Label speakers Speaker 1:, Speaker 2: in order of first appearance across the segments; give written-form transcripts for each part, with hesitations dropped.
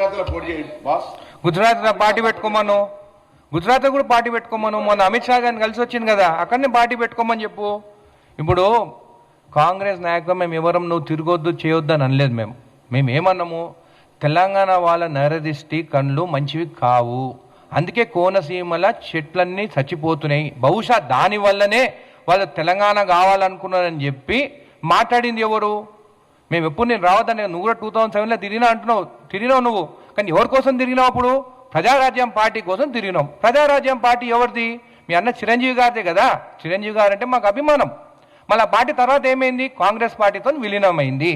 Speaker 1: గుజరాత్లో పోటీ చేయండి బాస్.
Speaker 2: గుజరాత్లో పార్టీ పెట్టుకోమను, గుజరాత్లో కూడా పార్టీ పెట్టుకోమను. మొన్న అమిత్ షా గారిని కలిసి వచ్చింది కదా, అక్కడనే పార్టీ పెట్టుకోమని చెప్పు. ఇప్పుడు కాంగ్రెస్ నాయకులు మేము ఎవరం నువ్వు తిరగొద్దు చేయొద్దు అని అనలేదు. మేము ఏమన్నాము, తెలంగాణ వాళ్ళ నరదిష్టి కళ్ళు మంచివి కావు, అందుకే కోనసీమల చెట్లన్నీ చచ్చిపోతున్నాయి, బహుశా దానివల్లనే వాళ్ళు తెలంగాణ కావాలనుకున్నారని చెప్పి మాట్లాడింది ఎవరు? మేము ఎప్పుడు నేను రావద్దని, నువ్వు కూడా 2007లో తిరిగినావు నువ్వు, కానీ ఎవరి కోసం తిరిగినావు? అప్పుడు ప్రజారాజ్యం పార్టీ కోసం తిరిగినాం. ప్రజారాజ్యం పార్టీ ఎవరిది? మీ అన్న చిరంజీవి గారిదే కదా. చిరంజీవి గారు అంటే మాకు అభిమానం. మళ్ళీ పార్టీ తర్వాత ఏమైంది? కాంగ్రెస్ పార్టీతో విలీనమైంది.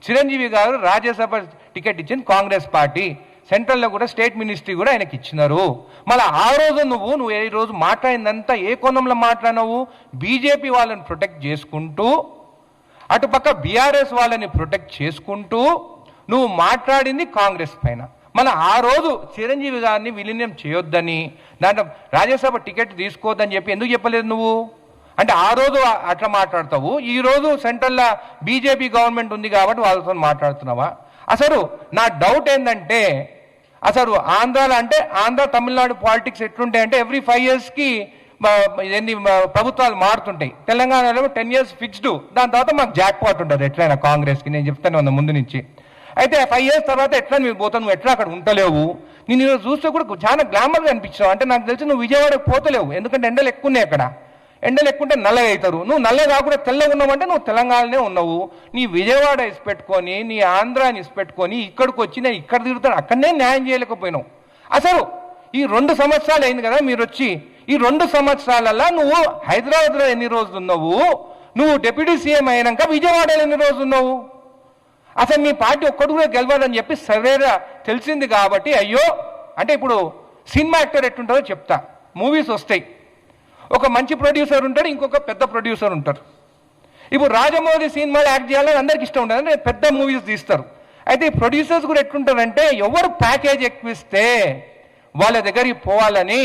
Speaker 2: చిరంజీవి గారు రాజ్యసభ టికెట్ ఇచ్చింది కాంగ్రెస్ పార్టీ, సెంట్రల్లో కూడా స్టేట్ మినిస్ట్రీ కూడా ఆయనకి ఇచ్చినారు. మళ్ళీ ఆ రోజు నువ్వు ఏ రోజు మాట్లాడిందంతా ఏ కోణంలో మాట్లాడినావు? బీజేపీ వాళ్ళని ప్రొటెక్ట్ చేసుకుంటూ, అటుపక్క బీఆర్ఎస్ వాళ్ళని ప్రొటెక్ట్ చేసుకుంటూ నువ్వు మాట్లాడింది కాంగ్రెస్ పైన. మళ్ళీ ఆ రోజు చిరంజీవి గారిని విలీనం చేయొద్దని, దాంట్లో రాజ్యసభ టికెట్ తీసుకోవద్దని చెప్పి ఎందుకు చెప్పలేదు నువ్వు? అంటే ఆ రోజు అట్లా మాట్లాడతావు, ఈ రోజు సెంట్రల్లో బీజేపీ గవర్నమెంట్ ఉంది కాబట్టి వాళ్ళతో మాట్లాడుతున్నావా? అసలు నా డౌట్ ఏంటంటే, అసలు ఆంధ్రాలో అంటే ఆంధ్ర తమిళనాడు పాలిటిక్స్ ఎట్లుంటాయంటే ఎవ్రీ 5 yearsకి ఎన్ని ప్రభుత్వాలు మారుతుంటాయి. తెలంగాణలో 10 years ఫిక్స్డ్, దాని తర్వాత మాకు జాక్ పాట్ ఉంటుంది ఎట్లయినా కాంగ్రెస్కి. నేను చెప్తాను ముందు నుంచి. అయితే 5 years తర్వాత ఎట్లా నువ్వు పోతావు, నువ్వు ఎట్లా అక్కడ ఉండలేవు. నేను ఈరోజు చూస్తే కూడా చాలా గ్లామర్గా అనిపించావు. అంటే నాకు తెలిసి నువ్వు విజయవాడకి పోతలేవు, ఎందుకంటే ఎండలు ఎక్కువ ఉన్నాయి అక్కడ. ఎండలు ఎక్కుంటే నల్లగా అవుతారు. నువ్వు నల్లగా కాకుండా తెల్లగా ఉన్నావంటే నువ్వు తెలంగాణనే ఉన్నావు. నీ విజయవాడ ఇసిపెట్టుకొని, నీ ఆంధ్రాని ఇసిపెట్టుకొని ఇక్కడికి వచ్చి నేను ఇక్కడ తిరుగుతాను, అక్కడనే న్యాయం చేయలేకపోయినావు. అసలు ఈ 2 సంవత్సరాలు అయింది కదా మీరు వచ్చి, ఈ 2 సంవత్సరాలలో నువ్వు హైదరాబాద్లో ఎన్ని రోజులు ఉన్నావు? నువ్వు డిప్యూటీ సీఎం అయినాక విజయవాడలో ఎన్ని రోజులు ఉన్నావు? అసలు మీ పార్టీ ఒక్కడు కూడా గెలవాలని చెప్పి సర్వేగా తెలిసింది కాబట్టి అయ్యో అంటే, ఇప్పుడు సినిమా యాక్టర్ ఎట్టుంటారో చెప్తా. మూవీస్ వస్తాయి, ఒక మంచి ప్రొడ్యూసర్ ఉంటాడు, ఇంకొక పెద్ద ప్రొడ్యూసర్ ఉంటారు. ఇప్పుడు రాజమౌళి సినిమాలు యాక్ట్ చేయాలని అందరికి ఇష్టం ఉంటుంది, అంటే పెద్ద మూవీస్ తీస్తారు. అయితే ఈ ప్రొడ్యూసర్స్ కూడా ఎట్లుంటారంటే ఎవరు ప్యాకేజ్ ఎక్కువిస్తే వాళ్ళ దగ్గరికి పోవాలని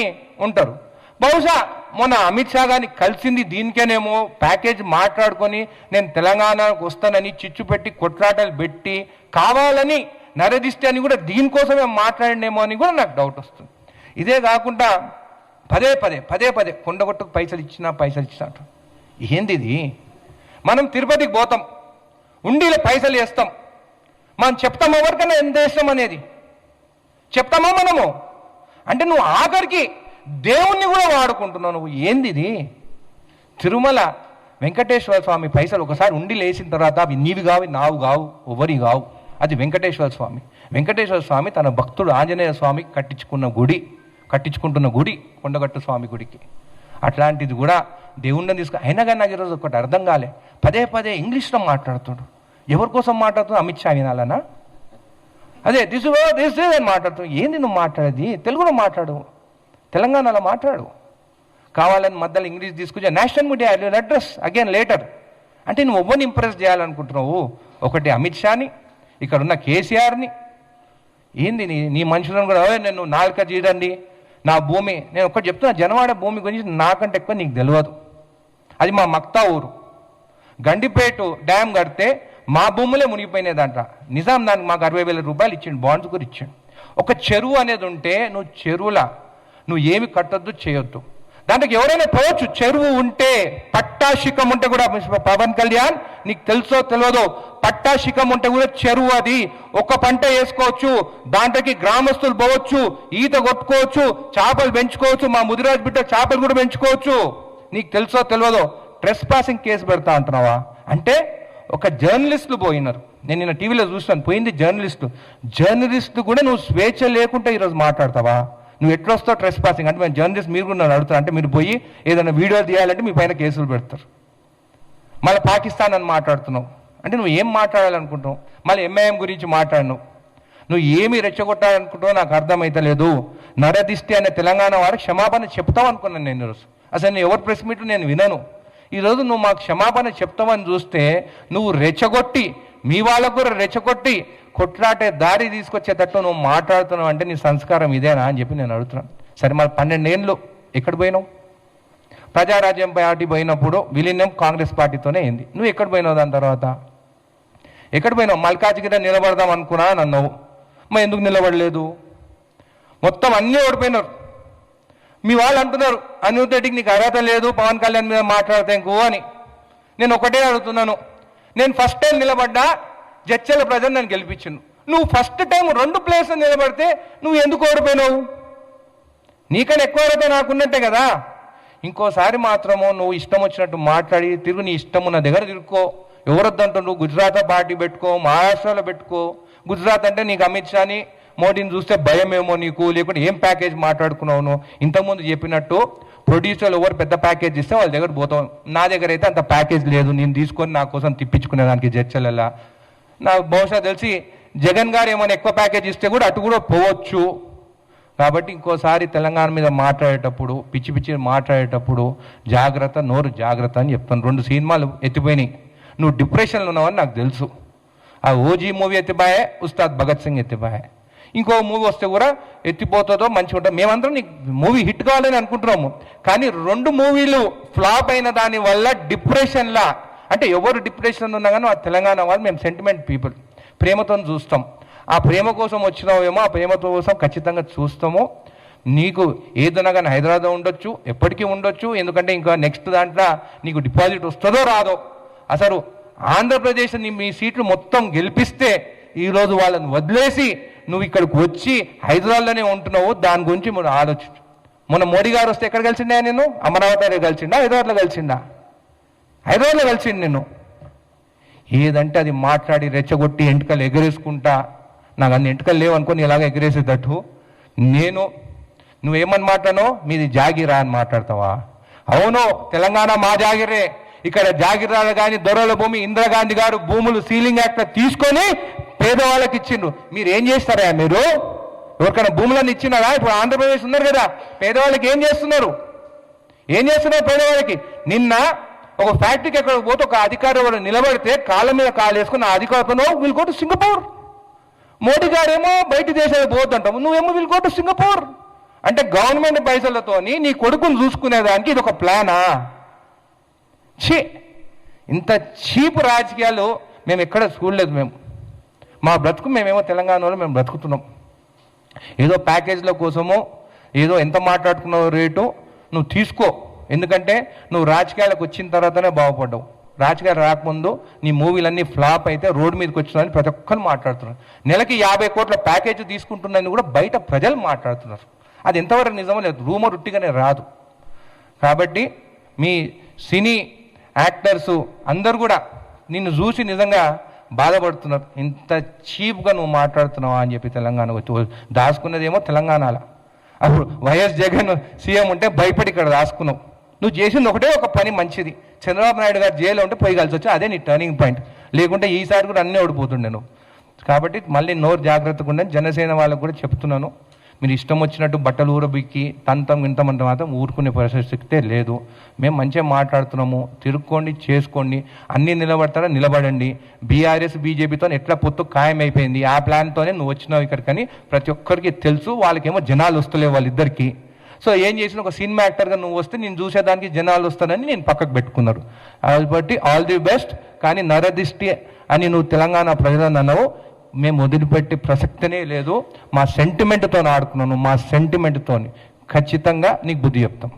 Speaker 2: ఉంటారు. బహుశా మొన్న అమిత్ షా గారిని కలిసింది దీనికేనేమో, ప్యాకేజ్ మాట్లాడుకొని నేను తెలంగాణకు వస్తానని చిచ్చు పెట్టి కొట్లాటలు పెట్టి కావాలని నరదిష్టి అని కూడా దీనికోసమే మాట్లాడినేమో అని కూడా నాకు డౌట్ వస్తుంది. ఇదే కాకుండా పదే పదే కొండగొట్టుకు పైసలు ఇచ్చినా అంటారు. ఏంది ఇది? మనం తిరుపతికి పోతాం, ఉండిలో పైసలు వేస్తాం, మనం చెప్తామా ఎవరికైనా ఎంత వేస్తాం అనేది చెప్తామా మనము? అంటే నువ్వు ఆఖరికి దేవుణ్ణి కూడా వాడుకుంటున్నావు నువ్వు. ఏంది ఇది? తిరుమల వెంకటేశ్వర స్వామి పైసలు ఒకసారి ఉండి లేచిన తర్వాత అవి నీవి కావు, నావు కావు, ఎవరి కావు. అది వెంకటేశ్వర స్వామి. వెంకటేశ్వర స్వామి తన భక్తుడు ఆంజనేయ స్వామి కట్టించుకుంటున్న గుడి కొండగట్టు స్వామి గుడికి. అట్లాంటిది కూడా దేవుణ్ణి అయినా కానీ నాకు ఈరోజు ఒకటి అర్థం కాలే, పదే ఇంగ్లీష్లో మాట్లాడుతాడు. ఎవరి కోసం మాట్లాడుతున్నావు? అమిత్ షా వినాలనా? అదే దిస్ అని మాట్లాడుతావు. ఏంది నువ్వు మాట్లాడేది? తెలుగులో మాట్లాడు, తెలంగాణలో మాట్లాడు. కావాలని మధ్యలో ఇంగ్లీష్ తీసుకొచ్చా. National media address again later. అంటే నువ్వు ఎవరిని ఇంప్రెస్ చేయాలనుకుంటున్నావు? ఒకటి అమిత్ షాని, ఇక్కడ ఉన్న కేసీఆర్ని. ఏంది నీ మనుషులను కూడా నేను నాలుక చేయడండి నా భూమి. నేను ఒకటి చెప్తున్నా, జనవాడ భూమి గురించి నాకంటే ఎక్కువ నీకు తెలియదు. అది మా మక్తా ఊరు. గండిపేట డ్యామ్ కడితే మా భూములే మునిగిపోయినదంట. నిజాం దానికి మాకు 60,000 రూపాయలు ఇచ్చిండు, బాండ్స్ కూడా ఇచ్చిండు. ఒక చెరువు అనేది ఉంటే నువ్వు చెరువులా నువ్వు ఏమి కట్టొద్దు చేయొద్దు, దాంట్లోకి ఎవరైనా పోవచ్చు. చెరువు ఉంటే పట్టాశిఖం ఉంటే కూడా, పవన్ కళ్యాణ్ నీకు తెలుసో తెలియదో, పట్టాశిఖం ఉంటే కూడా చెరువు అది ఒక పంట వేసుకోవచ్చు, దాంట్లోకి గ్రామస్తులు పోవచ్చు, ఈత కొట్టుకోవచ్చు, చేపలు పెంచుకోవచ్చు, మా ముదిరాజు బిడ్డ చేపలు కూడా పెంచుకోవచ్చు. నీకు తెలుసో తెలియదో ట్రెస్ పాసింగ్ కేసు పెడతా అంటున్నావా? అంటే ఒక జర్నలిస్టులు పోయినారు. నేను నిన్న టీవీలో చూస్తాను, పోయింది జర్నలిస్టు కూడా నువ్వు స్వేచ్ఛ లేకుండా ఈరోజు మాట్లాడతావా? నువ్వు ఎట్లా వస్తావు ట్రెస్ పాసింగ్ అంటే? మేము జర్నలిస్ట్ మీరు కూడా నన్ను అడుగుతారు, అంటే మీరు పోయి ఏదైనా వీడియోలు తీయాలంటే మీ పైన కేసులు పెడతారు. మళ్ళీ పాకిస్తాన్ అని మాట్లాడుతున్నావు, అంటే నువ్వు ఏం మాట్లాడాలనుకుంటున్నావు? మళ్ళీ ఎంఐఎం గురించి మాట్లాడినావు. నువ్వు ఏమి రెచ్చగొట్టాలనుకుంటావో నాకు అర్థమైతలేదు. నరదిష్టి అనే తెలంగాణ వారికి క్షమాపణ చెప్తావు అనుకున్నాను నేను ఈరోజు. అసలు నేను ఎవరి ప్రెస్ మీట్లు నేను వినను. ఈరోజు నువ్వు మాకు క్షమాపణ చెప్తావని చూస్తే నువ్వు రెచ్చగొట్టి, మీ వాళ్ళకు కూడా రెచ్చగొట్టి కొట్లాటే దారి తీసుకొచ్చేటట్టు నువ్వు మాట్లాడుతున్నావు. అంటే నీ సంస్కారం ఇదేనా అని చెప్పి నేను అడుగుతున్నాను. సరే, మరి 12 ఏళ్ళు ఎక్కడ పోయినావు? ప్రజారాజ్యం పార్టీ పోయినప్పుడు విలీనం కాంగ్రెస్ పార్టీతోనే అయింది. నువ్వు ఎక్కడ పోయినావు? దాని తర్వాత ఎక్కడ పోయినావు? మల్కాజ్గిరి నిలబడదాం అనుకున్నా అన్నావు. మరి ఎందుకు నిలబడలేదు? మొత్తం అన్నీ ఓడిపోయినారు. మీ వాళ్ళు అంటున్నారు అనిరుద్ధ్ రెడ్డికి నీకు అర్హత లేదు పవన్ కళ్యాణ్ మీద మాట్లాడితే ఇంకో అని. నేను ఒకటే అడుగుతున్నాను, నేను ఫస్ట్ టైం నిలబడ్డా, జడ్చర్ల ప్రజలు నన్ను గెలిపించిండు. నువ్వు ఫస్ట్ టైం 2 ప్లేస్లు నిలబడితే నువ్వు ఎందుకు ఓడిపోయినావు? నీకన్నా ఎక్కువ అర్హత నాకున్నట్టే కదా. ఇంకోసారి మాత్రము నువ్వు ఇష్టం వచ్చినట్టు మాట్లాడి తిరుగు, నీ ఇష్టం ఉన్న దగ్గర తిరుక్కో. ఎవరొద్దంటూ నువ్వు గుజరాత్ పార్టీ పెట్టుకో, మహారాష్ట్రలో పెట్టుకో. గుజరాత్ అంటే నీకు అమిత్ షాని మోడీని చూస్తే భయమేమో నీకు, లేకుంటే ఏం ప్యాకేజ్ మాట్లాడుకున్నావు నువ్వు. ఇంతకుముందు చెప్పినట్టు ప్రొడ్యూసర్లు ఎవరు పెద్ద ప్యాకేజ్ ఇస్తే వాళ్ళ దగ్గర పోతాం. నా దగ్గర అయితే అంత ప్యాకేజ్ లేదు, నేను తీసుకొని నా కోసం తిప్పించుకునేదానికి జడ్చర్లలో. నాకు బహుశా తెలిసి జగన్ గారు ఏమైనా ఎక్కువ ప్యాకేజ్ ఇస్తే కూడా అటు కూడా పోవచ్చు. కాబట్టి ఇంకోసారి తెలంగాణ మీద మాట్లాడేటప్పుడు, పిచ్చి పిచ్చి మాట్లాడేటప్పుడు జాగ్రత్త, నోరు జాగ్రత్త అని చెప్తాను. 2 సినిమాలు ఎత్తిపోయినాయి. నువ్వు డిప్రెషన్లో ఉన్నావని నాకు తెలుసు. ఆ ఓజీ మూవీ ఎత్తిపాయే, ఉస్తాద్ భగత్ సింగ్ ఎత్తిపాయే. ఇంకో మూవీ వస్తే కూడా ఎత్తిపోతుందో మంచిగా ఉంటుంది. మేమందరం నీకు మూవీ హిట్ కావాలని అనుకుంటున్నాము. కానీ 2 మూవీలు ఫ్లాప్ అయిన దాని వల్ల డిప్రెషన్లా, అంటే ఎవరు డిప్రెషన్ ఉన్నా కానీ ఆ తెలంగాణ వాళ్ళు మేము సెంటిమెంట్ పీపుల్, ప్రేమతో చూస్తాం. ఆ ప్రేమ కోసం వచ్చినావేమో, ఆ ప్రేమ కోసం ఖచ్చితంగా చూస్తాము. నీకు ఏదైనా కానీ హైదరాబాద్ ఉండొచ్చు, ఎప్పటికీ ఉండొచ్చు. ఎందుకంటే ఇంకా నెక్స్ట్ దాంట్లో నీకు డిపాజిట్ వస్తుందో రాదో. అసలు ఆంధ్రప్రదేశ్ మీ సీట్లు మొత్తం గెలిపిస్తే ఈరోజు వాళ్ళని వదిలేసి నువ్వు ఇక్కడికి వచ్చి హైదరాబాద్లోనే ఉంటున్నావు. దాని గురించి మనం ఆలోచించు. మొన్న మోడీ గారు వస్తే ఎక్కడ కలిసిండా? నేను అమరావతిలో కలిసిండా, హైదరాబాద్లో కలిసిండా? హైదరాబాద్లో కలిసిండు. నేను ఏదంటే అది మాట్లాడి రెచ్చగొట్టి ఎంటుకలు ఎగరేసుకుంటా, నాకు అన్ని ఎంటుకలు లేవు అనుకో ఇలాగ ఎగరేసేటట్టు. నువ్వేమని మాట్లాడో మీది జాగిరా అని మాట్లాడతావా? అవును, తెలంగాణ మా జాగిరే. ఇక్కడ జాగిరాలు కానీ దొరల భూమి, ఇందిరాగాంధీ గారు భూములు సీలింగ్ యాక్ట్ తీసుకొని పేదవాళ్ళకి ఇచ్చిండ్రు. మీరు ఏం చేస్తారా? మీరు ఎవరికైనా భూములను ఇచ్చినారా? ఇప్పుడు ఆంధ్రప్రదేశ్ ఉన్నారు కదా, పేదవాళ్ళకి ఏం చేస్తున్నారు? పేదవాళ్ళకి నిన్న ఒక ఫ్యాక్టరీకి ఎక్కడ పోతే ఒక అధికారి వాళ్ళు నిలబడితే కాళ్ళ మీద కాలు వేసుకుని ఆ అధికారితో we'll go to Singapore. Modi గారేమో బయట దేశాలకు పోతుంటాము, నువ్వేమో వీల్ గో టు సింగపూర్. అంటే గవర్నమెంట్ పైసలతోని నీ కొడుకును చూసుకునేదానికి ఇది ఒక ప్లానా? ఇంత చీప్ రాజకీయాలు మేము ఎక్కడ చూడలేదు. మా బ్రతుకు మేమేమో తెలంగాణలో మేము బ్రతుకుతున్నాం. ఏదో ప్యాకేజ్ల కోసమో ఏదో ఎంత మాట్లాడుకున్నావు రేటు నువ్వు తీసుకో. ఎందుకంటే నువ్వు రాజకీయాలకు వచ్చిన తర్వాతనే బాగుపడ్డావు. రాజకీయాలు రాకముందు నీ మూవీలన్నీ ఫ్లాప్ అయితే రోడ్డు మీదకి వచ్చినాయని ప్రతి ఒక్కరు మాట్లాడుతున్నారు. నెలకి 50 కోట్ల ప్యాకేజ్ తీసుకుంటున్నాయని కూడా బయట ప్రజలు మాట్లాడుతున్నారు. అది ఎంతవరకు నిజమో లేదు, రూమర్ ఉట్టిగానే రాదు. కాబట్టి మీ సినీ యాక్టర్స్ అందరు కూడా నిన్ను చూసి నిజంగా బాధపడుతున్నారు. ఇంత చీప్గా నువ్వు మాట్లాడుతున్నావా అని చెప్పి తెలంగాణ వచ్చి దాచుకున్నదేమో తెలంగాణలో. అప్పుడు వైఎస్ జగన్ సీఎం ఉంటే భయపడి ఇక్కడ దాచుకున్నావు. నువ్వు చేసింది ఒకటే ఒక పని మంచిది, చంద్రబాబు నాయుడు గారు జైల్లో ఉంటే పోయి కలిసి వచ్చి అదే నీ టర్నింగ్ పాయింట్. లేకుంటే ఈసారి కూడా అన్నీ ఓడిపోతుండే నువ్వు. కాబట్టి మళ్ళీ నోరు జాగ్రత్తగా ఉండని జనసేన వాళ్ళకు కూడా చెప్తున్నాను. మీరు ఇష్టం వచ్చినట్టు బట్టలు ఊరబిక్కి తంతం ఇంతమంత మాత్రం ఊరుకునే పరిస్థితి లేదు. మేము మంచిగా మాట్లాడుతున్నాము, తిరుక్కోండి, చేసుకోండి, అన్నీ నిలబడతారా నిలబడండి. బీఆర్ఎస్ బీజేపీతో ఎట్లా పొత్తు ఖాయమైపోయింది, ఆ ప్లాన్తోనే నువ్వు వచ్చినావు ఇక్కడికని ప్రతి ఒక్కరికి తెలుసు. వాళ్ళకేమో జనాలు వస్తలేవు వాళ్ళిద్దరికి. సో ఏం చేసిన ఒక సినిమా యాక్టర్గా నువ్వు వస్తే నేను చూసేదానికి జనాలు వస్తానని నేను పక్కకు పెట్టుకున్నారు. కాబట్టి ఆల్ ది బెస్ట్. కానీ నరదిష్టి అని నువ్వు తెలంగాణ ప్రజలను అన్నావు, మేము వదిలిపెట్టే ప్రసక్తినే లేదు. మా సెంటిమెంట్తో ఆడుకున్నాను, మా సెంటిమెంట్తో ఖచ్చితంగా నీకు బుద్ధి చెప్తాం.